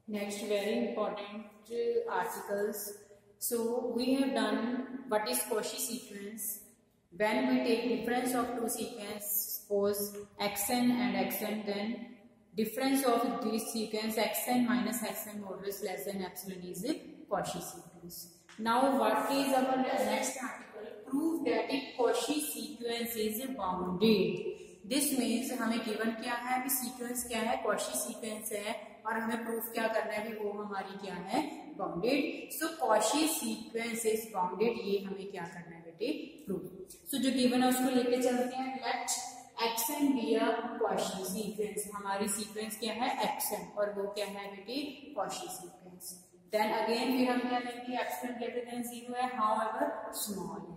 Next, very important articles. So we have done what is Cauchy sequence. When we take difference of two sequences, suppose xn and xn, then difference of this sequence xn minus xn modulus less than epsilon is a Cauchy sequence. Now what is our next article? Prove that a Cauchy sequence is bounded. This means हमें given क्या है, अभी sequence क्या है, Cauchy sequence है, और हमें proof क्या करना है, वो हमारी क्या है, bounded. So Cauchy sequence is bounded, ये हमें क्या करना है बेटे, प्रूफ. सो जो गिवन है उसको लेके चलते हैं. Let xn be a Cauchy sequence. हमारी सीक्वेंस क्या है, xn, और वो क्या है बेटे, Cauchy सीक्वेंस. देन अगेन फिर हम क्या लेंगे, epsilon greater than 0 है, however small है.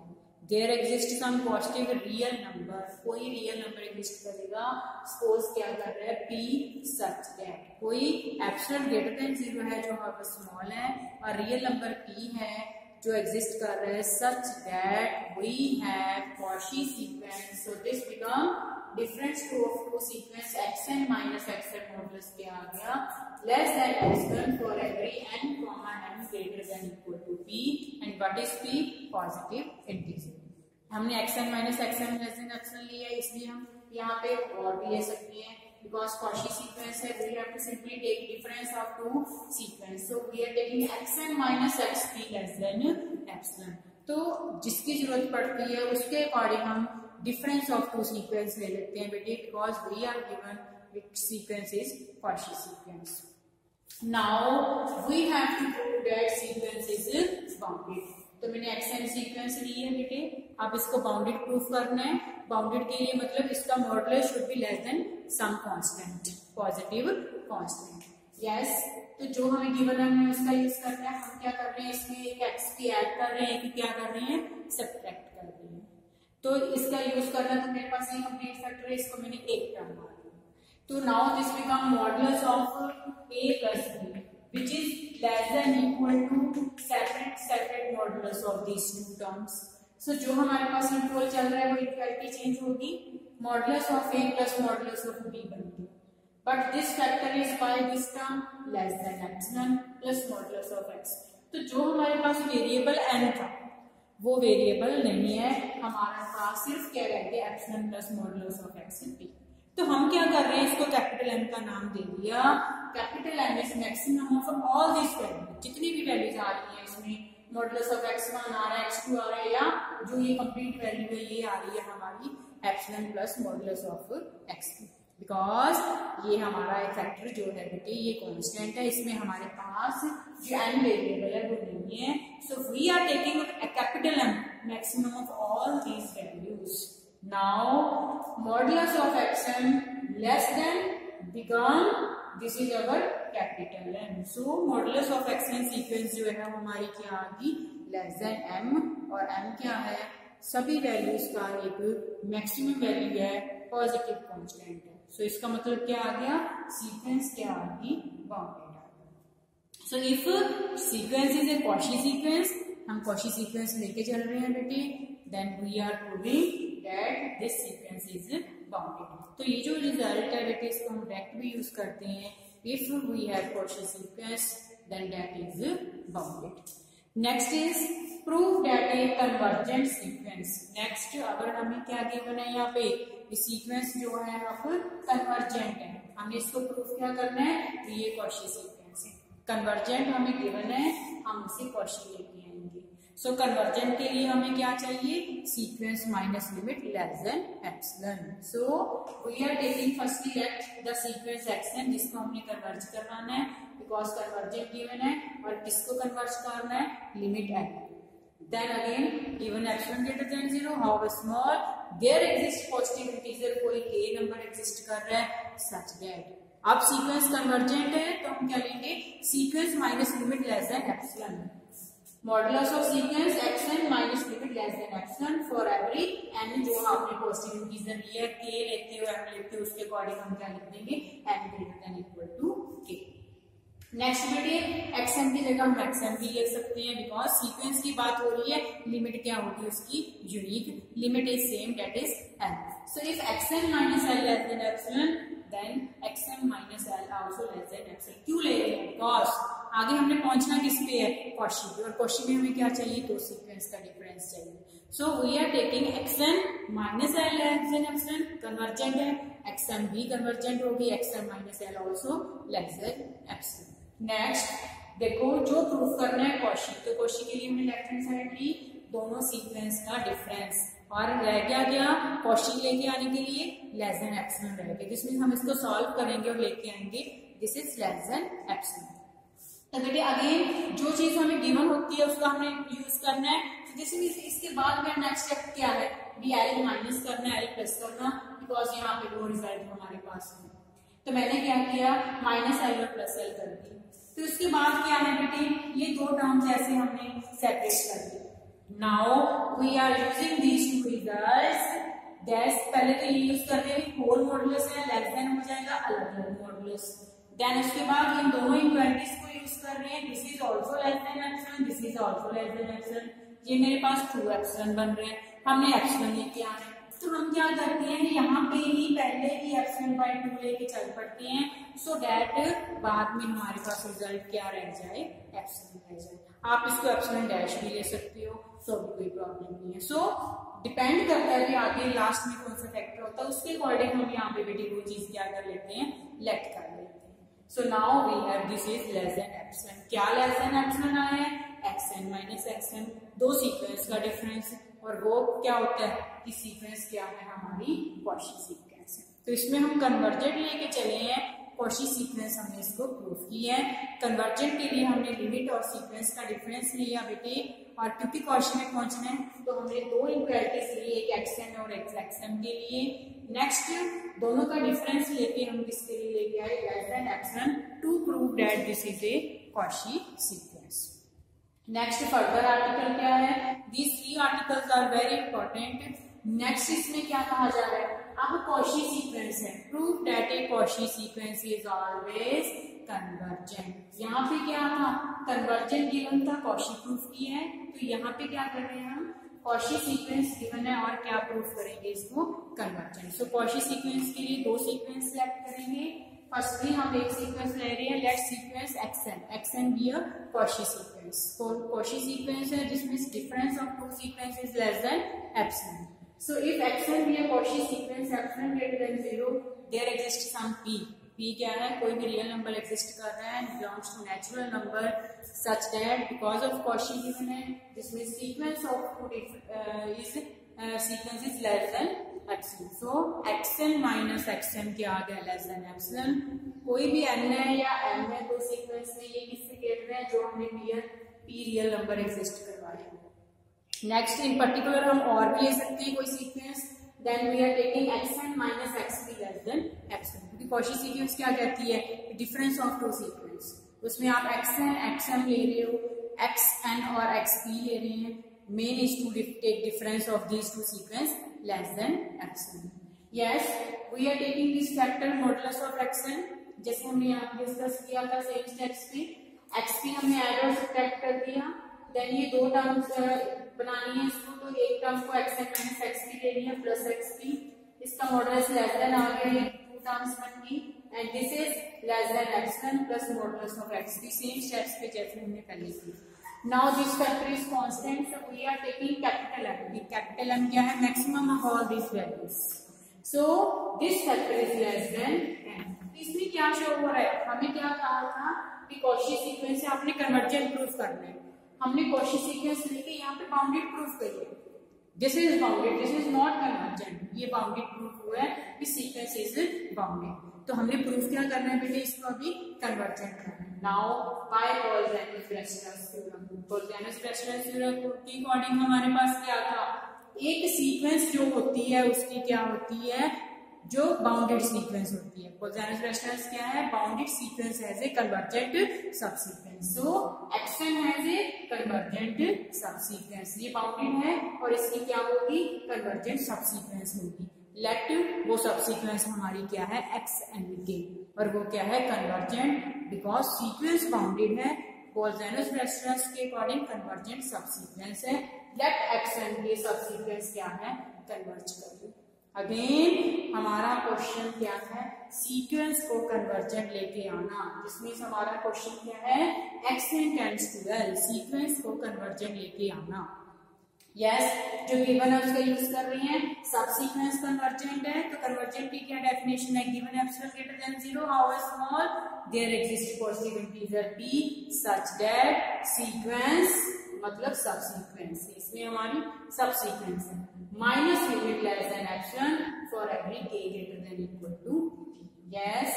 There exists some positive real number. कोई रियल नंबर एग्जिस्ट करेगा. सपोज क्या कर रहा है, p such that कोई एप्सिलॉन ग्रेटर देन 0 है जो यहाँ पर स्मॉल है, और रियल नंबर p है जो एग्जिस्ट कर रहा है, such that we have Cauchy sequence. So this become difference of two sequence xn minus xn modulus क्या आ गया, less than epsilon for every n comma m greater than equal to p. And what is p? Positive integer. हमने xn minus xn less than epsilon लिया है, इसलिए हम यहाँ पे और भी ले सकते हैं. बिकॉज Cauchy सीक्वेंस है, we have to simply take difference of two sequence. So we are taking xn minus xp less than epsilon. तो जिसकी जरूरत पड़ती है उसके अकॉर्डिंग हम डिफरेंस ऑफ टू सीक्वेंस ले लेते हैं बेटे, because we are given which sequence is Cauchy sequence. Now we have to prove that sequence is bounded. तो मैंने xn सीक्वेंस ली है बेटे, अब इसको बाउंडेड प्रूफ करना है. बाउंडेड के लिए मतलब इसका modulus should be less than some constant, positive constant. Yes, तो जो हमें गिवन है हमें उसका यूज करना है. हम क्या कर रहे हैं, इसमें एक xp ऐड कर रहे हैं, कि क्या कर रहे हैं, सब्ट्रैक्ट कर रहे हैं. तो इसका यूज करना, तो मेरे पास ये कंप्लीट फैक्टर है, इसको मैंने एक टर्म मार दिया. तो now this become modulus of a plus b which is less than equal to separate modulus of these two terms. So जो हमारे पास इंटरवल चल रहा है वो इक्वालिटी चेंज होगी, modulus of a plus modulus of b बनती है. But this factor is by this term less than epsilon plus modulus of x. तो जो हमारे पास वेरिएबल n था वो वेरिएबल नहीं है, हमारे पास सिर्फ क्या रह गया, epsilon plus modulus of x b. तो हम क्या कर रहे हैं, इसको कैपिटल M का नाम दे दिया. Capital M is maximum of all this value. जितनी भी वैल्यूज आ रही है इसमें, मॉडुलस ऑफ x1 आ रहा है, x2 आ रहा है, या जो ये कंप्लीट वैल्यू है ये आ रही है हमारी epsilon plus modulus of x2. Because ये हमारा फैक्टर जो है बेटे ये कांस्टेंट है, इसमें हमारे पास जो n वेरिएबल है वो नहीं है. So we are taking capital M, maximum of all these values. Now modulus of xn less than become this is our capital M. So modulus of xn sequence जो है हमारी क्या आ गई, लेस देन m, और m क्या है, सभी values का एक मैक्सिमम वैल्यू है, पॉजिटिव कांस्टेंट है. सो इसका मतलब क्या आ गया, सीक्वेंस क्या आ गई, बाउंडेड आ गया. So if sequence is a Cauchy sequence, हम Cauchy सीक्वेंस लेके चल रहे हैं बेटे, then we are proving that this sequence is bounded. तो ये जो रिजल्ट है बेटे इसको हम डायरेक्ट भी यूज करते हैं. If we have Cauchy sequence then that is bounded. Next is prove that a convergent sequence. Next अगर हमें क्या गिवन है यहाँ पे, ये सीक्वेंस जो है अब कन्वर्जेंट है, हमें इसको प्रूव क्या करना है, तो ये Cauchy सीक्वेंस है. कन्वर्जेंट हमें गिवन है, हम इसे Cauchy लेके आएंगे. सो कन्वर्जेंट के लिए हमें क्या चाहिए, sequence minus limit less than epsilon. So we are taking firstly let the sequence xn जिसको हमने कन्वर्ज करवाना है, बिकॉज कन्वर्जेंट गिवन है, और किसको कन्वर्ज करना है, limit n. Then again given epsilon greater than 0, how small there exist positive integer, कोई k नंबर एग्जिस्ट कर रहा है, सच दैट. अब सीक्वेंस कन्वर्जेंट है तो हम क्या लेंगे, sequence minus limit less than epsilon. Modulus of sequence xn minus limit less than epsilon for every n जो आपने पॉजिटिव इंटीजर लिया, k लेते हो m लेते हो, उसके अकॉर्डिंग हम क्या लिख देंगे, n greater than equal to k. Next बेटे xn की जगह हम xn भी लिख सकते हैं, बिकॉज सीक्वेंस की बात हो रही है, लिमिट क्या होगी उसकी, unique limit is same, that is n. So if xn minus l less than epsilon then xn minus L also less than xn। क्यों ले रहे हैं? बिकॉज आगे हमने पहुंचना किस पे है? कॉशी पे, और कॉशी में हमें क्या चाहिए? दो सीक्वेंस का डिफरेंस चाहिए। So we are taking xn minus L less than xn, convergent है, xn भी कन्वर्जेंट होगी, xn minus L also less than xn। Next देखो, जो प्रूफ करना है कॉशी, तो कॉशी के लिए हमने लेफ्ट हैंड साइड ली दोनों सीक्वेंस का डिफरेंस, और रह गया कॉशी लेके आने के लिए लेस देन एप्सिलॉन रह गया, जिसमें हम इसको सॉल्व करेंगे और लेके आएंगे this is less than epsilon. तो बेटे अगेन जो चीज हमें गिवन होती है उसका हमें यूज करना है। तो जैसे इसके बाद में नेक्स्ट स्टेप क्या है? बी एल माइनस करना है, एल प्लस करना, बिकॉज यहाँ पे दो रिजल्ट हमारे पास है। तो मैंने क्या किया? माइनस एल और प्लस एल कर दी। तो इसके बाद क्या है बेटे? ये दो टर्म्स ऐसे हमने सेपरेट कर दी। Now we are using these two results, that's पहले तो ये यूज करते हैं होल मॉडुलस है, लेस देन हो जाएगा अलग अलग मॉडुलस। देन उसके बाद इन दोनों इक्वालिटीज को यूज कर रहे हैं, this is also less than epsilon, this is also less than epsilon. ये मेरे पास 2 एप्सिलॉन बन रहे हैं, हमने एप्सिलॉन लेके आना है। तो हम क्या करते हैं, यहाँ पे ही पहले ही एप्सिलॉन बाय 2 लेके चल पड़ते हैं, सो दैट बाद में हमारे पास रिजल्ट क्या रह जाए? एप्सिलॉन रह जाए। आप इसको एप्सिलॉन डैश भी ले सकते हो, तो भी कोई प्रॉब्लम नहीं है। सो डिपेंड करता है कि आगे लास्ट में कौन सा फैक्टर होता है, उसके अकॉर्डिंग हम यहाँ पे बेटी वो चीज क्या कर लेते हैं? लेट कर लेते हैं। So now we have this is less than epsilon. क्या लेस देन एप्सिलॉन आया है? xn माइनस xn, दो सीक्वेंस का डिफरेंस, और वो क्या होता है कि सीक्वेंस क्या है? हमारी कॉशी सीक्वेंस है। तो इसमें हम कन्वर्जेंट लेके चले हैं, कॉशी सीक्वेंस हमने इसको प्रूव की है। कन्वर्जेंट के लिए हमने लिमिट और सीक्वेंस का डिफरेंस लिया बेटे, और क्योंकि कॉशी में पहुंचना है तो हमने दो इक्वालिटीज ली, एक xn और एक xm के लिए। नेक्स्ट दोनों का डिफरेंस लेके हम किसके लिए लेके आए? Less than epsilon, to prove that this is a Cauchy sequence. Next further article क्या है? These 3 articles are very important. Next इसमें क्या कहा जा रहा है? अब कॉशी सीक्वेंस है, prove that a Cauchy sequence is always convergent. यहाँ पे क्या था? कन्वर्जेंट गिवन था, कॉशी प्रूफ की है। तो यहाँ पे क्या कर रहे हैं हम? कॉशी सीक्वेंस गिवन है और क्या प्रूफ करेंगे इसको? कन्वर्जेंट। सो कॉशी सीक्वेंस के लिए दो सीक्वेंस सेलेक्ट करेंगे। फर्स्टली हम एक सीक्वेंस ले रहे हैं, let sequence xn be a Cauchy sequence. Cauchy sequence है जिसमें difference of two sequence is less than epsilon. So if xn be a Cauchy sequence epsilon greater than 0, there exist some p। p क्या है? कोई भी real number exist कर रहा है, belongs to natural number such that because of Cauchy given है, जिसमें sequence of two sequence is less than epsilon. So xn minus xm क्या आ गया? Less than epsilon. कोई भी n है या m है तो सीक्वेंस में ये किससे घेर रहे हैं? जो हमने p रियल नंबर एग्जिस्ट करवाए। नेक्स्ट इन पर्टिकुलर हम और भी ले सकते हैं कोई sequence, then we are taking xn minus xp less than epsilon, क्योंकि कॉशी सीक्वेंस क्या कहती है? Difference of two sequence. उसमें आप xn xm ले रहे हो, xn और xp ले रहे हैं, main is to take difference of these two sequence less than epsilon. Yes, we are taking this factor modulus of xn, जैसे हमने यहाँ डिस्कस किया था सेम स्टेप्स पे। xp हमने ऐड और सब्ट्रैक्ट कर दिया, देन ये दो टर्म्स बनानी है इसको, तो एक टर्म को xn माइनस xp ले लिया प्लस xp, इसका मॉडुलस लेस देन आ गया, ये टू टर्म्स बन गई, and this is less than epsilon plus modulus of xp, same steps पे जैसे हमने पहले की। Now this factor is constant, so we are taking capital M. Capital M क्या है? Maximum of all these values. So this factor is less than n. इसमें क्या show हो रहा है? हमें क्या कहा था कि कॉशी सीक्वेंस से आपने कन्वर्जेंट प्रूफ करना है। हमने कॉशी सीक्वेंस लेके यहाँ पे बाउंडेड प्रूफ करिए, this is bounded, this is not convergent. ये बाउंडेड प्रूफ हुआ है कि सीक्वेंस इज बाउंडेड, तो हमने प्रूफ क्या करना है बेटे? इसको अभी कन्वर्जेंट करना है। Now bye poisonous theorem, poisonous theorem के अकॉर्डिंग हमारे पास क्या था? एक सीक्वेंस जो होती है उसकी क्या होती है? जो बाउंडेड सीक्वेंस होती है। पॉइसनस क्या है? Bounded sequence has a convergent sub sequence. So xn has a convergent sub sequence, ये बाउंडेड है और इसकी क्या होगी? कन्वर्जेंट सब सीक्वेंस होगी। लेट वो सब सीक्वेंस हमारी क्या है? xn के, और वो क्या है? कन्वर्जेंट, बिकॉज सीक्वेंस बाउंडेड है। पॉइसनस के अकॉर्डिंग कन्वर्जेंट सब सीक्वेंस है। लेट xn के सब सीक्वेंस क्या है? कन्वर्ज कर दो। अगेन हमारा क्वेश्चन क्या है? सीक्वेंस को कन्वर्जेंट लेके आना, जिसमें हमारा क्वेश्चन क्या है, xn tends to l, sequence को कन्वर्जेंट लेके आना। यस, जो गिवन है उसका यूज कर रही हैं, सब सीक्वेंस कन्वर्जेंट है, तो कन्वर्जेंट की क्या डेफिनेशन है, given epsilon greater than 0 how small there exist positive integer p such that sequence मतलब सब सीक्वेंस, इसमें हमारी सब सीक्वेंस है, minus limit less than epsilon for every k greater than equal to. Yes,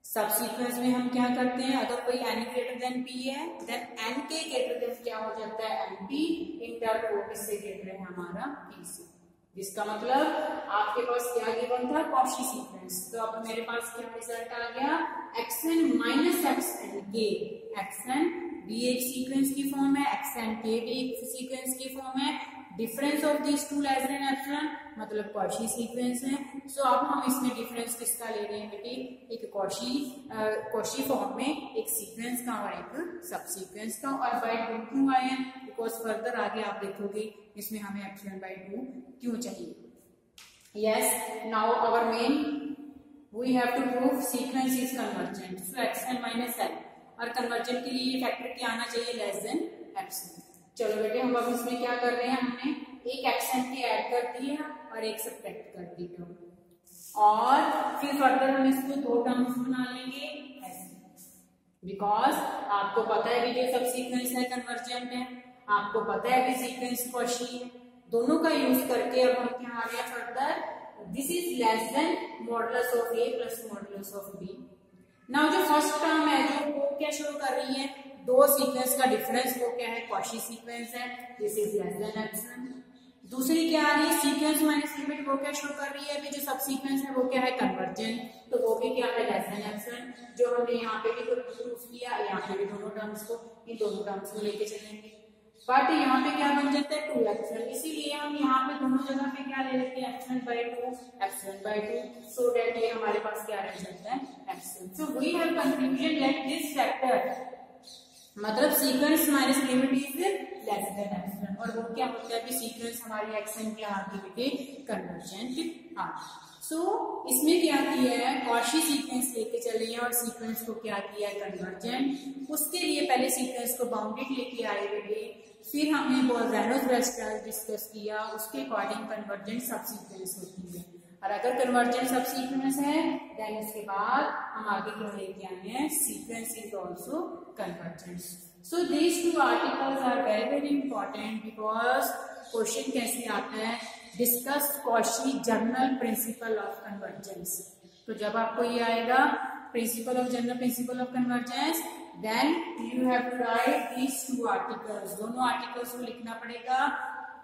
subsequence में हम क्या करते हैं, अगर कोई n ग्रेटर देन p है देन n के ग्रेटर देन क्या हो जाता है, np इन टर्म वो किससे ग्रेटर है, हमारा p से, जिसका मतलब आपके पास क्या गिवन था, कॉची सीक्वेंस, तो अब मेरे पास क्या रिजल्ट आ गया, xn माइनस xnk, xn भी एक सीक्वेंस की फॉर्म है, xnk भी एक सीक्वेंस की फॉर्म है, difference of this two less than epsilon मतलब कॉची सीक्वेंस है। सो अब हम इसमें डिफरेंस किसका ले रहे हैं बेटी, एक कॉची फॉर्म में एक सीक्वेंस का और एक सब सीक्वेंस का, और बाय 2 क्यों आए हैं, बिकॉज फर्दर आगे आप देखोगे इसमें हमें एप्सिलॉन बाय 2 क्यों चाहिए। Yes, now our main we have to prove sequence is convergent, so xn minus l, और कन्वर्जेंट के लिए फैक्टर क्या आना चाहिए, लेस देन एप्सिलॉन। चलो बेटे हम अब इसमें क्या कर रहे हैं, हमने एक xn के ऐड कर दिए और एक सब्ट्रैक्ट कर दी टर्म, और फिर फर्दर हम इसको 2 टर्म्स बना लेंगे ऐसे, बिकॉज आपको पता है भी जो सब सीक्वेंस है कन्वर्जेंट है, आपको पता है भी सीक्वेंस कॉची है, दोनों का यूज करके अब हम क्या आ गया further, this is less then modulus of a plus modulus of b। Now जो फर्स्ट टर्म है जो वो क्या शो कर रही है, दो सीक्वेंस का डिफरेंस वो क्या है, कॉची सीक्वेंस है, this is less than epsilon. दूसरी क्या आ रही है, सीक्वेंस माइनस लिमिट, वो क्या शो कर रही है, अभी जो सब सीक्वेंस है वो क्या है, कन्वर्जेंट, तो वो भी क्या है, लेस देन एप्सिलॉन, जो हमने यहाँ पे भी प्रूफ किया, यहाँ पे भी दोनों टर्म्स को, इन दोनों टर्म्स को लेके चलेंगे, बट यहाँ पे क्या बन जाता है 2 एप्सिलॉन, इसीलिए हम यहाँ पे दोनों जगह पे क्या ले लेते हैं, epsilon by 2, epsilon by 2, so that ये हमारे पास क्या रह जाता है, epsilon. So we have conclusion that this factor मतलब sequence minus limit is less than epsilon, और वो क्या होता है कि सीक्वेंस हमारी एक्शन क्या आती है, कन्वर्जेंट आती। सो इसमें क्या किया है, कॉची सीक्वेंस लेके चले हैं और सीक्वेंस को क्या किया है, कन्वर्जेंट। उसके लिए पहले सीक्वेंस को बाउंडेड लेके आए बेटे, फिर हमने बोल्स-वैनोस-वेस्टरल डिस्कस किया, उसके अकॉर्डिंग कन्वर्जेंट सब सीक्वेंस होती है, और अगर कन्वर्जेंट सब सीक्वेंस है देन उसके बाद हम आगे क्या लेके आए हैं, sequence is also convergent. So these 2 articles are very very important, because question कैसे आता है, discuss Cauchy general principle of convergence. तो जब आपको ये आएगा principle of general principle of convergence, then you have to write these 2 articles, दोनों articles को लिखना पड़ेगा।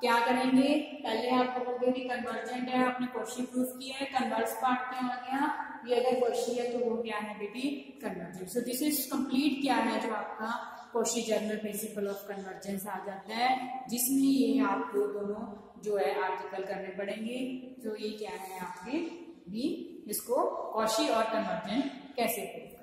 क्या करेंगे, पहले आप बोलोगे कि कन्वर्जेंट है, आपने क्वेश्चन प्रूफ किया है, कन्वर्स पार्ट क्या आ गया, ये अगर क्वेश्चन है तो वो क्या है बेटी, convergent. So this is complete क्या है जो आपका question general principle of convergence आ जाता है, जिसमें ये आपको दोनों जो है आर्टिकल करने पड़ेंगे। तो ये क्या है आपके भी, इसको कॉची और कन्वर्जेंट कैसे करें।